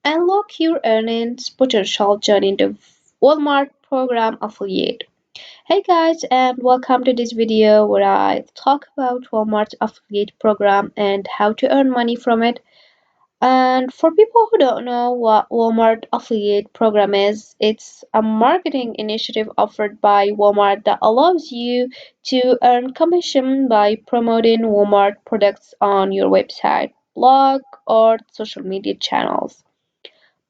Unlock your earnings potential joining the Walmart program affiliate. Hey guys, and welcome to this video where I talk about Walmart's affiliate program and how to earn money from it. And for people who don't know what Walmart affiliate program is, it's a marketing initiative offered by Walmart that allows you to earn commission by promoting Walmart products on your website, blog, or social media channels.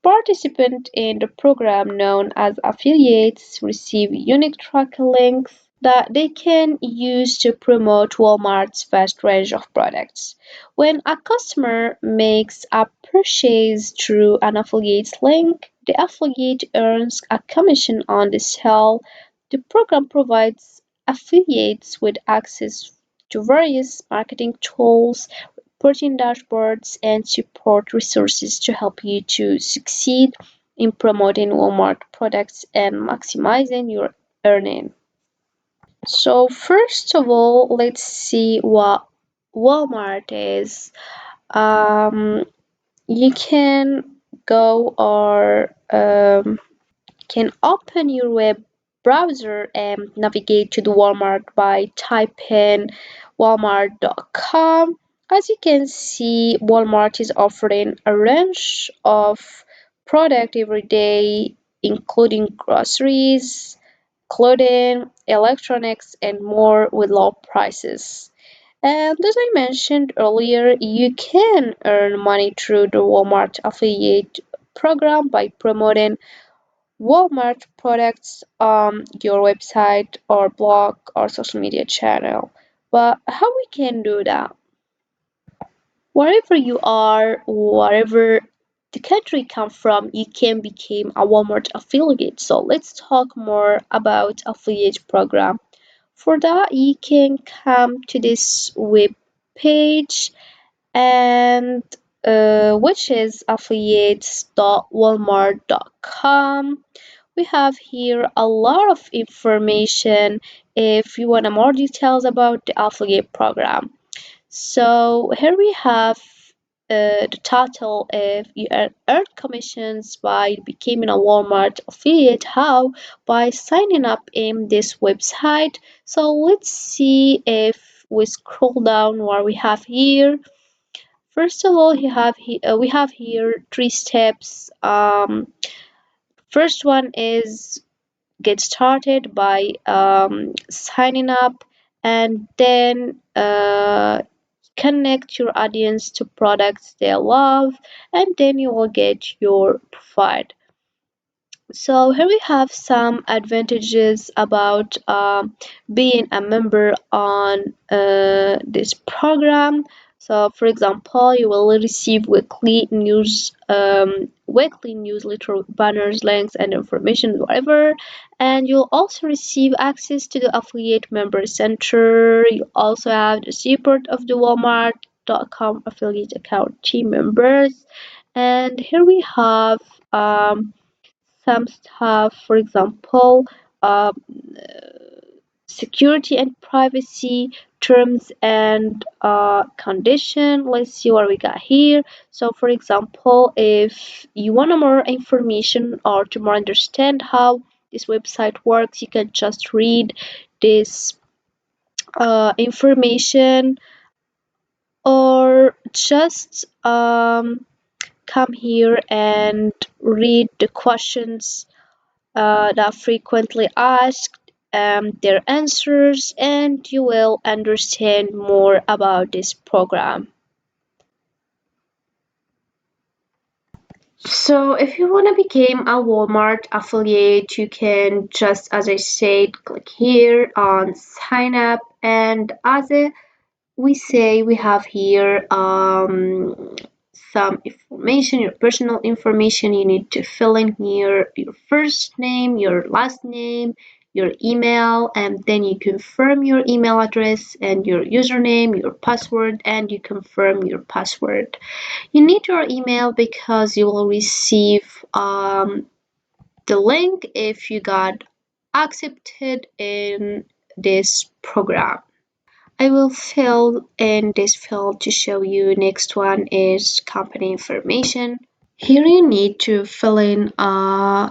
Participants in the program, known as affiliates, receive unique tracker links that they can use to promote Walmart's vast range of products. When a customer makes a purchase through an affiliate's link, the affiliate earns a commission on the sale. The program provides affiliates with access to various marketing tools, reporting dashboards, and support resources to help you to succeed in promoting Walmart products and maximizing your earning. So first of all, let's see what Walmart is. Um, you can go or can open your web browser and navigate to the Walmart by typing walmart.com. As you can see, Walmart is offering a range of product every day, including groceries, clothing, electronics, and more with low prices. And as I mentioned earlier, you can earn money through the Walmart affiliate program by promoting Walmart products on your website or blog or social media channel. But how we can do that? Wherever you are, wherever the country you come from, you can become a Walmart affiliate. So let's talk more about affiliate program. For that, you can come to this web page and which is affiliates.walmart.com. We have here a lot of information if you want more details about the affiliate program. So here we have the title if you earn commissions by becoming a Walmart affiliate. How? By signing up in this website. So let's see if we scroll down what we have here. First of all, we have here three steps. First one is get started by signing up, and then connect your audience to products they love, and then you will get your profile. So here we have some advantages about being a member on this program. So, for example, you will receive weekly newsletter banners, links, and information, whatever. And you'll also receive access to the affiliate member center. You also have the support of the Walmart.com affiliate account team members. And here we have some stuff, for example, uh, security and privacy terms and condition. Let's see what we got here. So for example, if you want more information or to more understand how this website works, you can just read this information, or just come here and read the questions that are frequently asked, their answers, and you will understand more about this program. So, if you want to become a Walmart affiliate, you can just, as I said, click here on sign up, and we say we have here some information, your personal information. You need to fill in here your first name, your last name, your email, and then you confirm your email address and your username, your password, and you confirm your password. You need your email because you will receive the link if you got accepted in this program. I will fill in this field to show you. Next one is company information. Here you need to fill in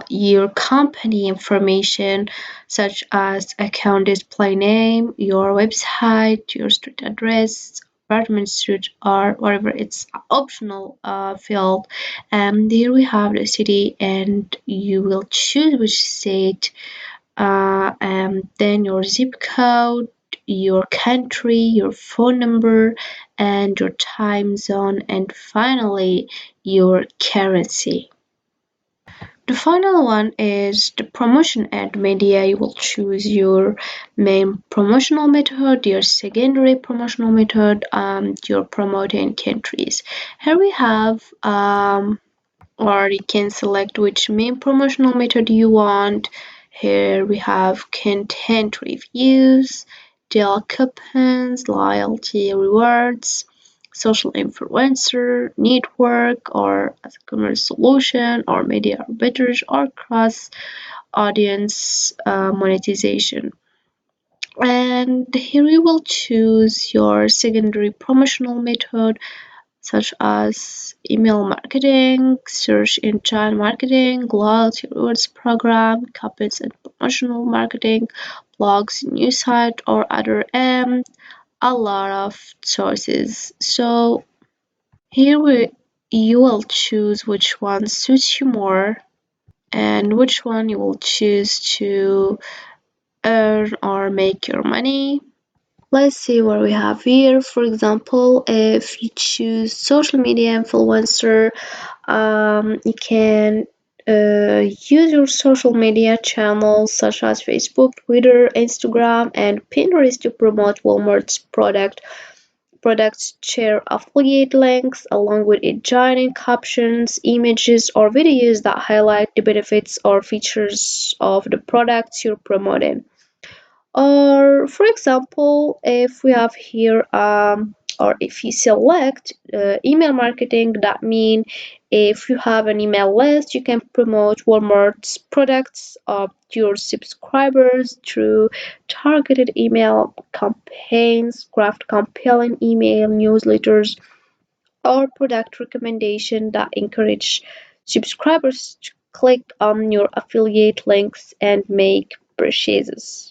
your company information such as account display name, your website, your street address, apartment street, or whatever. It's optional field. And here we have the city, and you will choose which state, and then your zip code, your country, your phone number, and your time zone, and finally your currency. The final one is the promotion and media. You will choose your main promotional method, your secondary promotional method, your promoting countries. Here we have or you can select which main promotional method you want. Here we have content reviews, deal coupons, loyalty rewards, social influencer, network, or as a commerce solution, or media arbitrage, or cross audience monetization. And here you will choose your secondary promotional method such as email marketing, search engine marketing, loyalty rewards program, coupons and promotional marketing, blogs, news site, or other, a lot of choices. So here you will choose which one suits you more and which one you will choose to earn or make your money. Let's see what we have here. For example, if you choose social media influencer, you can use your social media channels such as Facebook, Twitter, Instagram, and Pinterest to promote Walmart's products, share affiliate links along with engaging captions, images, or videos that highlight the benefits or features of the products you're promoting. Or for example, if we have here or if you select email marketing, that means if you have an email list, you can promote Walmart's products to your subscribers through targeted email campaigns, craft compelling email newsletters, or product recommendation that encourage subscribers to click on your affiliate links and make purchases.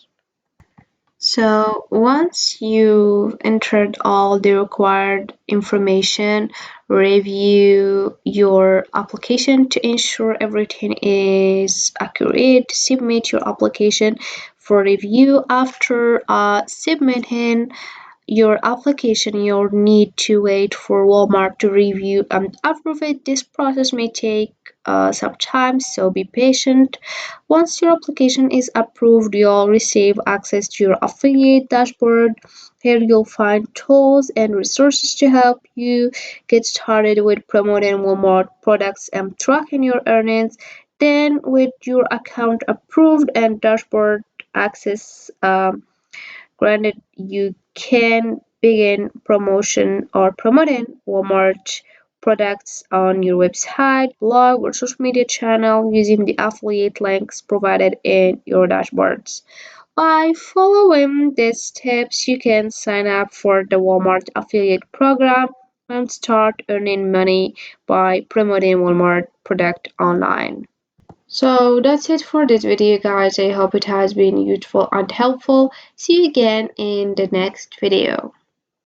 So once you've entered all the required information, review your application to ensure everything is accurate. Submit your application for review. After submitting your application, you'll need to wait for Walmart to review and approve it. This process may take some time, so be patient. Once your application is approved, you'll receive access to your affiliate dashboard. Here you'll find tools and resources to help you get started with promoting Walmart products and tracking your earnings. Then, with your account approved and dashboard access, granted, you can begin promotion or promoting Walmart products on your website, blog, or social media channel using the affiliate links provided in your dashboards. By following these steps, you can sign up for the Walmart affiliate program and start earning money by promoting Walmart product online. So that's it for this video, guys. I hope it has been useful and helpful. See you again in the next video.